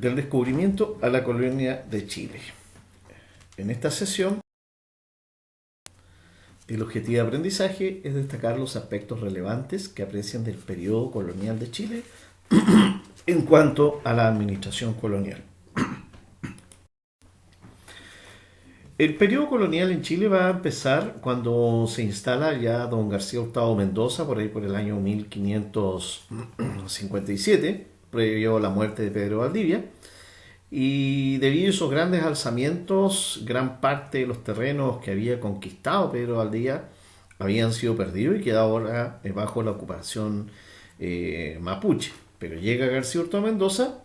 del descubrimiento a la colonia de Chile. En esta sesión, el objetivo de aprendizaje es destacar los aspectos relevantes que aprecian del periodo colonial de Chile en cuanto a la administración colonial. El periodo colonial en Chile va a empezar cuando se instala ya don García Hurtado Mendoza, por ahí por el año 1557, previo a la muerte de Pedro Valdivia. Y debido a esos grandes alzamientos, gran parte de los terrenos que había conquistado Pedro Valdivia habían sido perdidos y quedado ahora bajo la ocupación mapuche. Pero llega García Hurtado Mendoza,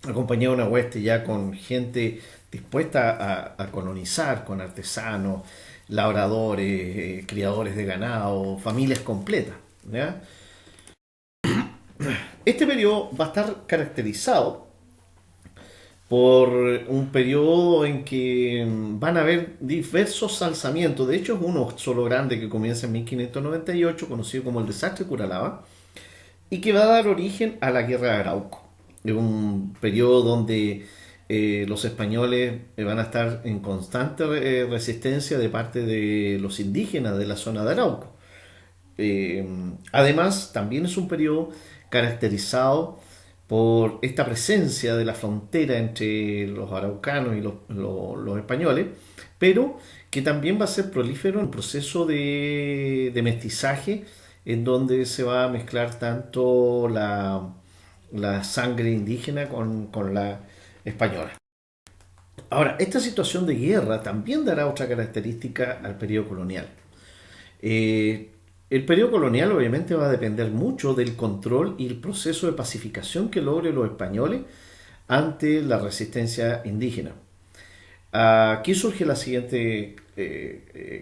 acompañado de una hueste ya con gente dispuesta a colonizar, con artesanos, labradores, criadores de ganado, familias completas, ¿ya? Este periodo va a estar caracterizado por un periodo en que van a haber diversos alzamientos. De hecho, es uno solo grande que comienza en 1598, conocido como el desastre de Curalaba, y que va a dar origen a la Guerra de Arauco. Es un periodo donde los españoles van a estar en constante resistencia de parte de los indígenas de la zona de Arauco. Además, también es un periodo caracterizado por esta presencia de la frontera entre los araucanos y los españoles, pero que también va a ser prolífero en el proceso de mestizaje, en donde se va a mezclar tanto la sangre indígena con la española. Ahora, esta situación de guerra también dará otra característica al periodo colonial. El periodo colonial obviamente va a depender mucho del control y el proceso de pacificación que logren los españoles ante la resistencia indígena. Aquí surge la siguiente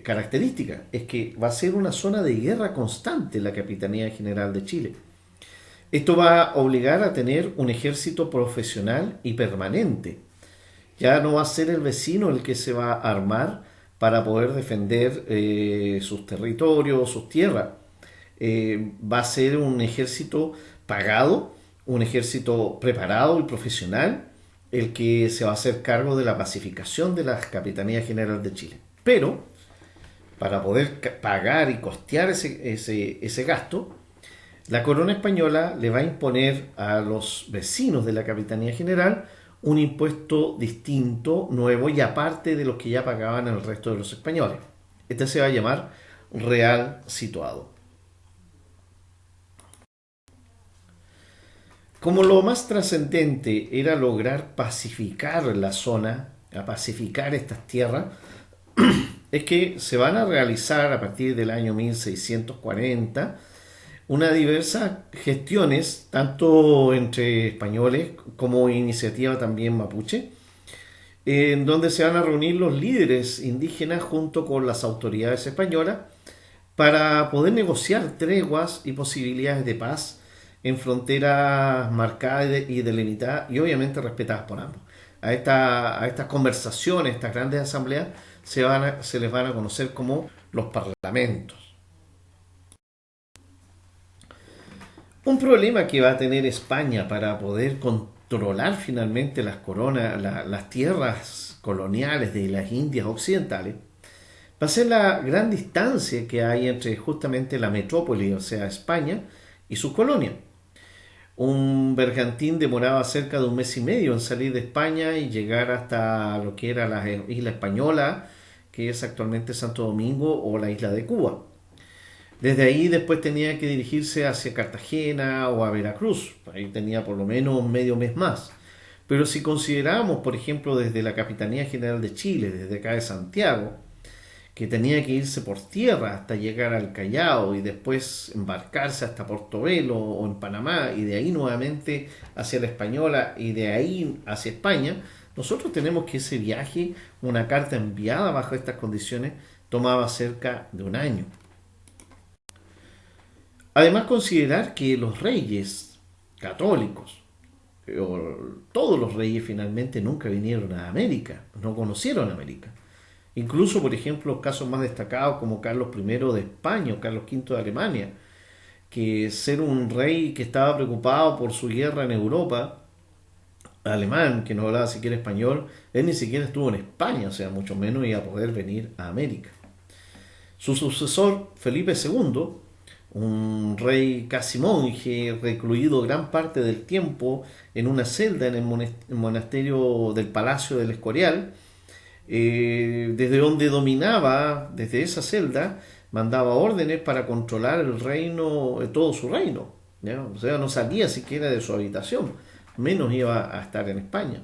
característica, es que va a ser una zona de guerra constante la Capitanía General de Chile. Esto va a obligar a tener un ejército profesional y permanente. Ya no va a ser el vecino el que se va a armar para poder defender sus territorios, sus tierras. Va a ser un ejército pagado, un ejército preparado y profesional, el que se va a hacer cargo de la pacificación de la Capitanía General de Chile. Pero, para poder pagar y costear ese gasto, la corona española le va a imponer a los vecinos de la Capitanía General un impuesto distinto, nuevo y aparte de los que ya pagaban el resto de los españoles. Este se va a llamar Real Situado. Como lo más trascendente era lograr pacificar la zona, a pacificar estas tierras, es que se van a realizar a partir del año 1640 unas diversas gestiones, tanto entre españoles como iniciativa también mapuche, en donde se van a reunir los líderes indígenas junto con las autoridades españolas para poder negociar treguas y posibilidades de paz en fronteras marcadas y delimitadas y obviamente respetadas por ambos. A estas conversaciones, estas grandes asambleas, se les van a conocer como los parlamentos. Un problema que va a tener España para poder controlar finalmente las tierras coloniales de las Indias occidentales, va a ser la gran distancia que hay entre justamente la metrópoli, o sea, España, y sus colonias. Un bergantín demoraba cerca de un mes y medio en salir de España y llegar hasta lo que era la isla española, que es actualmente Santo Domingo o la isla de Cuba. Desde ahí después tenía que dirigirse hacia Cartagena o a Veracruz. Ahí tenía por lo menos medio mes más. Pero si consideramos, por ejemplo, desde la Capitanía General de Chile, desde acá de Santiago, que tenía que irse por tierra hasta llegar al Callao y después embarcarse hasta Portobelo o en Panamá y de ahí nuevamente hacia la Española y de ahí hacia España, nosotros tenemos que ese viaje, una carta enviada bajo estas condiciones, tomaba cerca de un año. Además, considerar que los reyes católicos, o todos los reyes finalmente nunca vinieron a América, no conocieron América. Incluso, por ejemplo, casos más destacados como Carlos I de España o Carlos V de Alemania, que ser un rey que estaba preocupado por su guerra en Europa alemán, que no hablaba siquiera español, él ni siquiera estuvo en España, o sea, mucho menos iba a poder venir a América. Su sucesor, Felipe II, un rey casi monje, recluido gran parte del tiempo en una celda en el monasterio del Palacio del Escorial, desde donde dominaba, desde esa celda, mandaba órdenes para controlar el reino, todo su reino. ¿Ya? O sea, no salía siquiera de su habitación, menos iba a estar en España.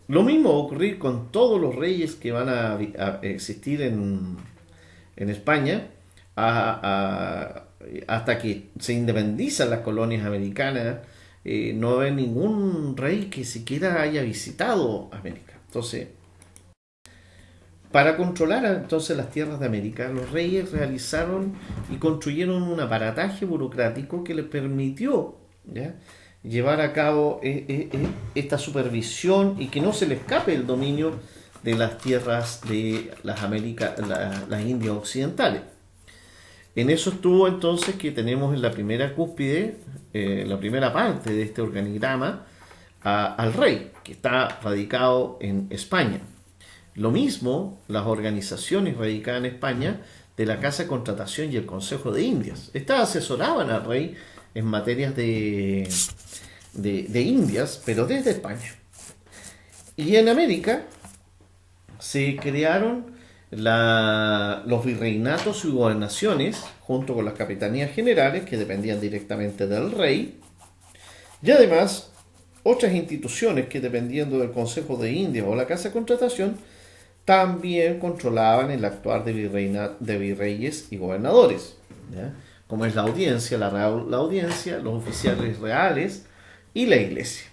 Lo mismo va a ocurrir con todos los reyes que van a existir en España hasta que se independizan las colonias americanas. No hay ningún rey que siquiera haya visitado América. Entonces, para controlar entonces las tierras de América, los reyes realizaron y construyeron un aparataje burocrático que les permitió, ¿ya?, llevar a cabo esta supervisión y que no se le escape el dominio de las tierras de las Américas, las Indias occidentales. En eso estuvo entonces que tenemos en la primera cúspide, la primera parte de este organigrama, al rey, que está radicado en España. Lo mismo las organizaciones radicadas en España de la Casa de Contratación y el Consejo de Indias. Estas asesoraban al rey en materias de Indias, pero desde España. Y en América se crearon los virreinatos y gobernaciones, junto con las capitanías generales, que dependían directamente del rey, y además otras instituciones que, dependiendo del Consejo de Indias o la Casa de Contratación, también controlaban el actuar de virreyes y gobernadores, ¿ya?, como es la audiencia, la audiencia, los oficiales reales y la iglesia.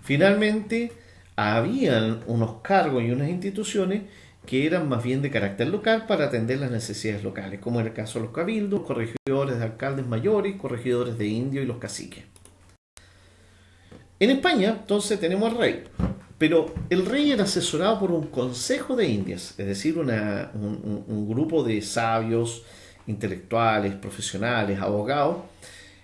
Finalmente, habían unos cargos y unas instituciones que eran más bien de carácter local para atender las necesidades locales, como en el caso de los cabildos, corregidores de alcaldes mayores, corregidores de indios y los caciques. En España, entonces, tenemos al rey, pero el rey era asesorado por un consejo de indias, es decir, un grupo de sabios, intelectuales, profesionales, abogados,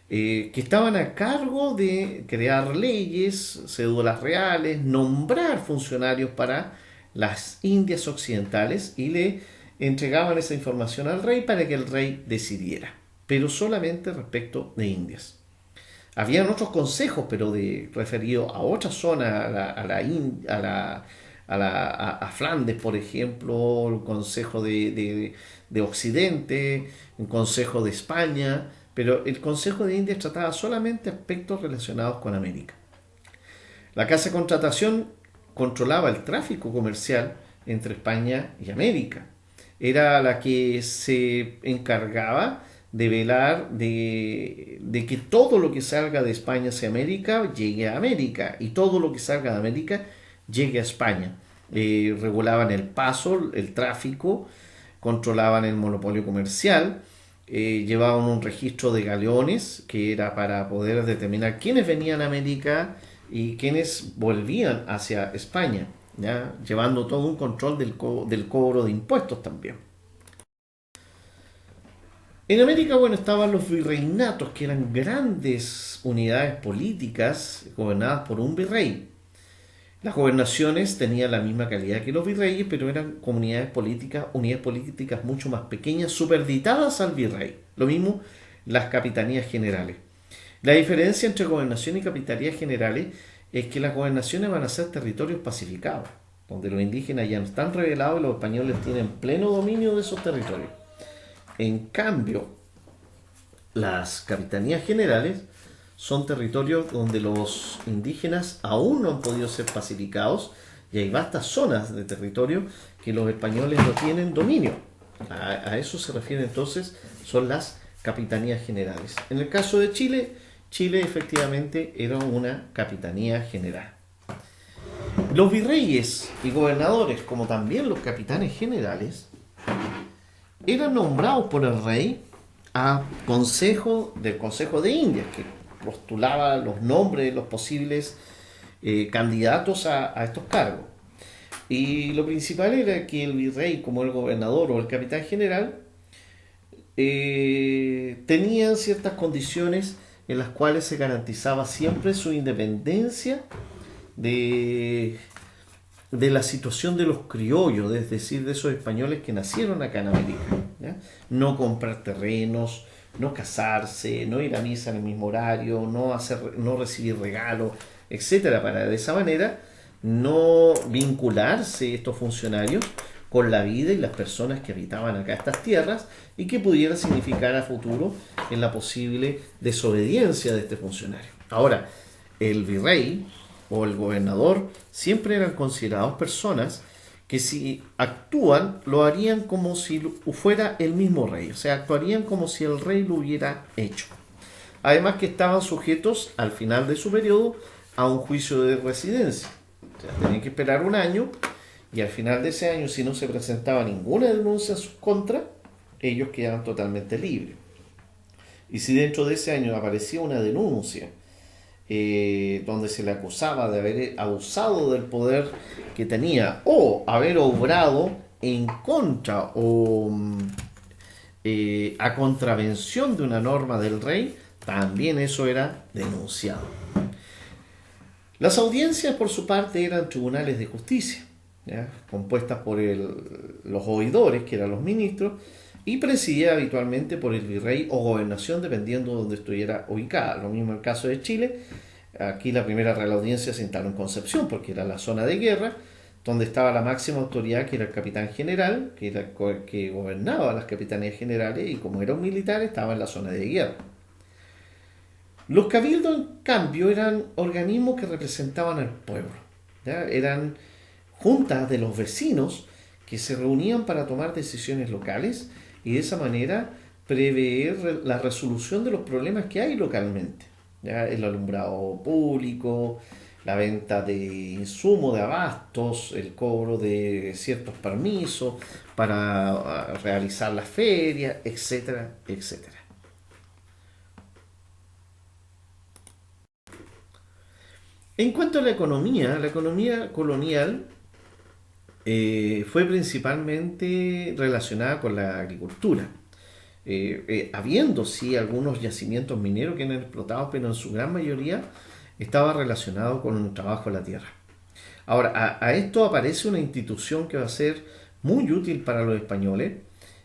que estaban a cargo de crear leyes, cédulas reales, nombrar funcionarios para las Indias occidentales y le entregaban esa información al rey para que el rey decidiera, pero solamente respecto de Indias. Habían otros consejos, pero referido a otra zona, a Flandes, por ejemplo, el Consejo de Occidente, el Consejo de España, pero el Consejo de Indias trataba solamente aspectos relacionados con América. La Casa de Contratación controlaba el tráfico comercial entre España y América. Era la que se encargaba de velar de que todo lo que salga de España hacia América llegue a América y todo lo que salga de América llegue a España. Regulaban el paso, el tráfico, controlaban el monopolio comercial, llevaban un registro de galeones que era para poder determinar quiénes venían a América y quiénes volvían hacia España, ¿ya?, llevando todo un control del cobro de impuestos también. En América, bueno, estaban los virreinatos, que eran grandes unidades políticas gobernadas por un virrey. Las gobernaciones tenían la misma calidad que los virreyes, pero eran unidades políticas mucho más pequeñas, superditadas al virrey. Lo mismo las capitanías generales. La diferencia entre gobernación y capitanías generales es que las gobernaciones van a ser territorios pacificados, donde los indígenas ya no están rebelados y los españoles tienen pleno dominio de esos territorios. En cambio, las capitanías generales son territorios donde los indígenas aún no han podido ser pacificados y hay vastas zonas de territorio que los españoles no tienen dominio. A eso se refiere entonces, son las capitanías generales. En el caso de Chile, Chile efectivamente era una capitanía general. Los virreyes y gobernadores, como también los capitanes generales, eran nombrados por el rey a consejo de Indias, que postulaba los nombres de los posibles candidatos a estos cargos. Y lo principal era que el virrey, como el gobernador o el capitán general, tenían ciertas condiciones en las cuales se garantizaba siempre su independencia de, de la situación de los criollos, es decir, de esos españoles que nacieron acá en América. ¿Ya? No comprar terrenos, no casarse, no ir a misa en el mismo horario, no recibir regalos, etcétera, para de esa manera no vincularse estos funcionarios con la vida y las personas que habitaban acá estas tierras y que pudiera significar a futuro en la posible desobediencia de este funcionario. Ahora, el virrey o el gobernador siempre eran considerados personas que si actúan lo harían como si fuera el mismo rey, o sea, actuarían como si el rey lo hubiera hecho. Además que estaban sujetos al final de su periodo a un juicio de residencia. O sea, tenían que esperar un año y al final de ese año, si no se presentaba ninguna denuncia en su contra, ellos quedaban totalmente libres. Y si dentro de ese año aparecía una denuncia donde se le acusaba de haber abusado del poder que tenía o haber obrado en contra o a contravención de una norma del rey, también eso era denunciado. Las audiencias, por su parte, eran tribunales de justicia, ¿ya? Compuestas por los oidores, que eran los ministros, y presidida habitualmente por el virrey o gobernación, dependiendo de donde estuviera ubicada. Lo mismo en el caso de Chile. Aquí la primera Real Audiencia se instaló en Concepción, porque era la zona de guerra, donde estaba la máxima autoridad, que era el capitán general, que era el que gobernaba las capitanías generales, y como era un militar, estaba en la zona de guerra. Los cabildos, en cambio, eran organismos que representaban al pueblo, ¿ya? Eran juntas de los vecinos que se reunían para tomar decisiones locales y de esa manera prever la resolución de los problemas que hay localmente, ¿ya? El alumbrado público, la venta de insumos, de abastos, el cobro de ciertos permisos para realizar las ferias, etcétera, etcétera. En cuanto a la economía colonial fue principalmente relacionada con la agricultura, habiendo sí algunos yacimientos mineros que eran explotados, pero en su gran mayoría estaba relacionado con el trabajo de la tierra. Ahora, a esto aparece una institución que va a ser muy útil para los españoles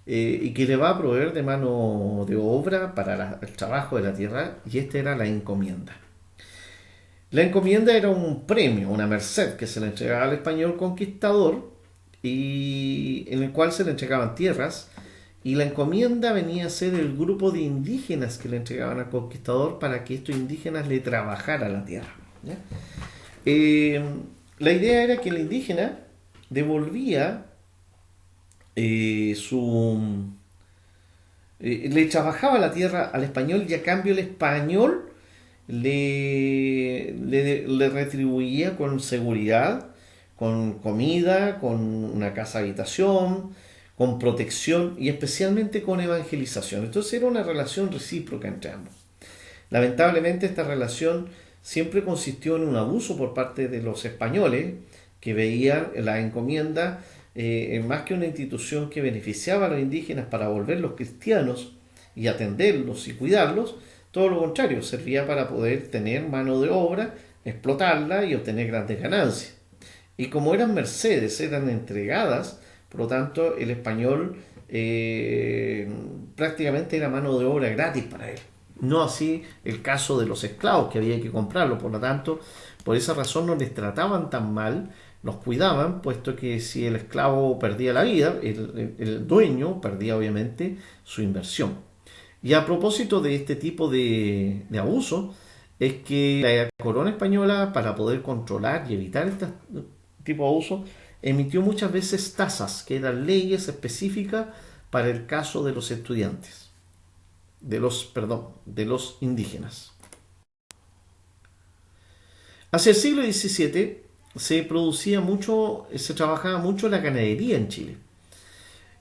y que le va a proveer de mano de obra para el trabajo de la tierra, y esta era la encomienda. La encomienda era un premio, una merced que se le entregaba al español conquistador y en el cual se le entregaban tierras, y la encomienda venía a ser el grupo de indígenas que le entregaban al conquistador para que estos indígenas le trabajaran la tierra, ¿ya? Eh, la idea era que el indígena devolvía su... le trabajaba la tierra al español, y a cambio el español le retribuía con seguridad, con comida, con una casa habitación, con protección y especialmente con evangelización. Entonces era una relación recíproca entre ambos. Lamentablemente esta relación siempre consistió en un abuso por parte de los españoles, que veían la encomienda más que una institución que beneficiaba a los indígenas para volverlos cristianos y atenderlos y cuidarlos. Todo lo contrario, servía para poder tener mano de obra, explotarla y obtener grandes ganancias. Y como eran mercedes, eran entregadas, por lo tanto el español prácticamente era mano de obra gratis para él. No así el caso de los esclavos, que había que comprarlo. Por lo tanto, por esa razón no les trataban tan mal, los cuidaban, puesto que si el esclavo perdía la vida, el dueño perdía obviamente su inversión. Y a propósito de este tipo de abuso, es que la corona española, para poder controlar y evitar este tipo de abuso, emitió muchas veces tasas, que eran leyes específicas para el caso de los estudiantes, de los indígenas. Hacia el siglo XVII se trabajaba mucho la ganadería en Chile,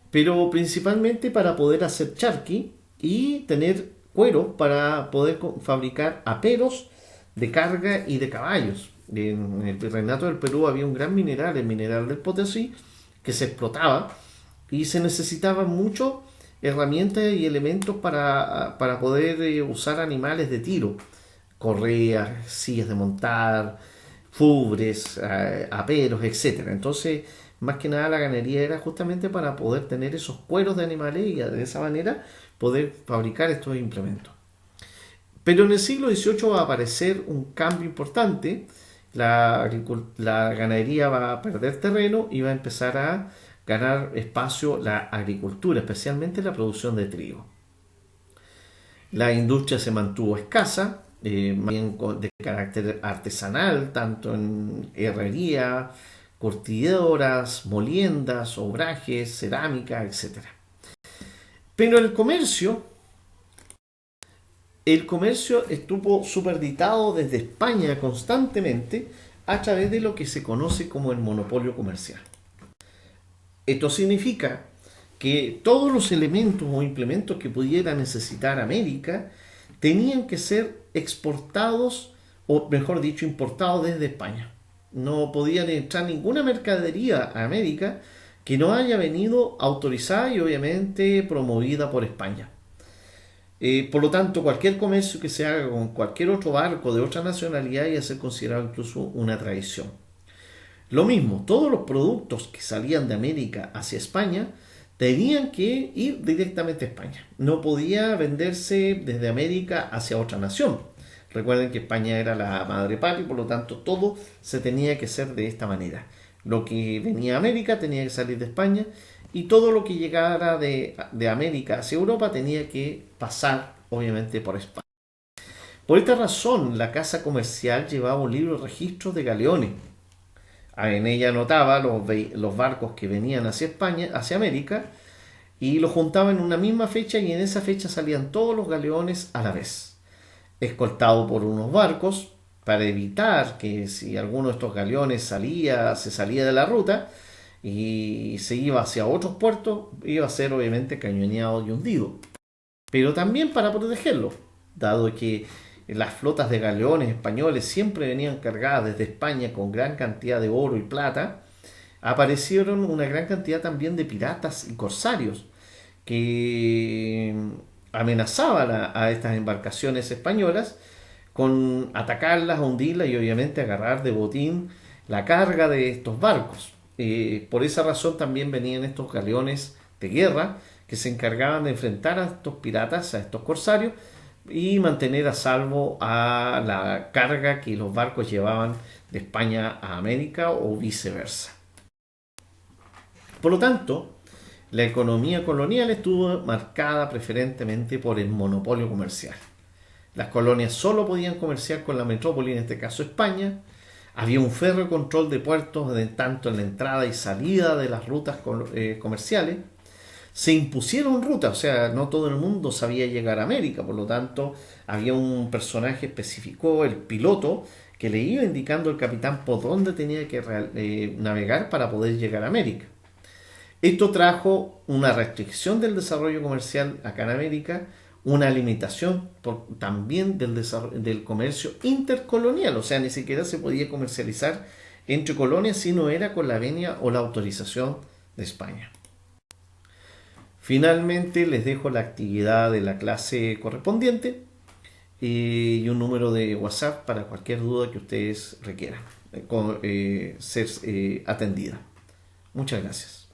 pero principalmente para poder hacer charqui y tener cuero para poder fabricar aperos de carga y de caballos. En el virreinato del Perú había un gran mineral, el mineral del Potosí, que se explotaba y se necesitaba mucho herramientas y elementos para poder usar animales de tiro, correas, sillas de montar, fubres, aperos, etcétera. Entonces, más que nada la ganadería era justamente para poder tener esos cueros de animales y de esa manera poder fabricar estos implementos. Pero en el siglo XVIII va a aparecer un cambio importante, la ganadería va a perder terreno y va a empezar a ganar espacio la agricultura, especialmente la producción de trigo. La industria se mantuvo escasa, más bien de carácter artesanal, tanto en herrería, curtidoras, moliendas, obrajes, cerámica, etc. Pero el comercio estuvo superditado desde España constantemente a través de lo que se conoce como el monopolio comercial. Esto significa que todos los elementos o implementos que pudiera necesitar América tenían que ser exportados, o mejor dicho, importados desde España. No podían entrar ninguna mercadería a América que no haya venido autorizada y obviamente promovida por España. Por lo tanto, cualquier comercio que se haga con cualquier otro barco de otra nacionalidad iba a ser considerado incluso una traición. Lo mismo, todos los productos que salían de América hacia España tenían que ir directamente a España. No podía venderse desde América hacia otra nación. Recuerden que España era la madre patria y por lo tanto todo se tenía que hacer de esta manera. Lo que venía a América tenía que salir de España y todo lo que llegara de América hacia Europa tenía que pasar obviamente por España. Por esta razón, la casa comercial llevaba un libro de registros de galeones. En ella anotaba los barcos que venían hacia España, hacia América, y los juntaba en una misma fecha y en esa fecha salían todos los galeones a la vez, escoltado por unos barcos para evitar que si alguno de estos galeones se salía de la ruta y se iba hacia otros puertos, iba a ser obviamente cañoneado y hundido. Pero también para protegerlo, dado que las flotas de galeones españoles siempre venían cargadas desde España con gran cantidad de oro y plata, aparecieron una gran cantidad también de piratas y corsarios que amenazaban a estas embarcaciones españolas con atacarlas, hundirlas y obviamente agarrar de botín la carga de estos barcos. Por esa razón también venían estos galeones de guerra que se encargaban de enfrentar a estos piratas, a estos corsarios y mantener a salvo a la carga que los barcos llevaban de España a América o viceversa. Por lo tanto, la economía colonial estuvo marcada preferentemente por el monopolio comercial. Las colonias solo podían comerciar con la metrópoli, en este caso España. Había un férreo control de puertos tanto en la entrada y salida de las rutas comerciales. Se impusieron rutas, o sea, no todo el mundo sabía llegar a América, por lo tanto había un personaje específico, el piloto, que le iba indicando al capitán por dónde tenía que navegar para poder llegar a América. Esto trajo una restricción del desarrollo comercial acá en América, una limitación también del comercio intercolonial, o sea, ni siquiera se podía comercializar entre colonias si no era con la venia o la autorización de España. Finalmente les dejo la actividad de la clase correspondiente y un número de WhatsApp para cualquier duda que ustedes requieran ser atendida. Muchas gracias.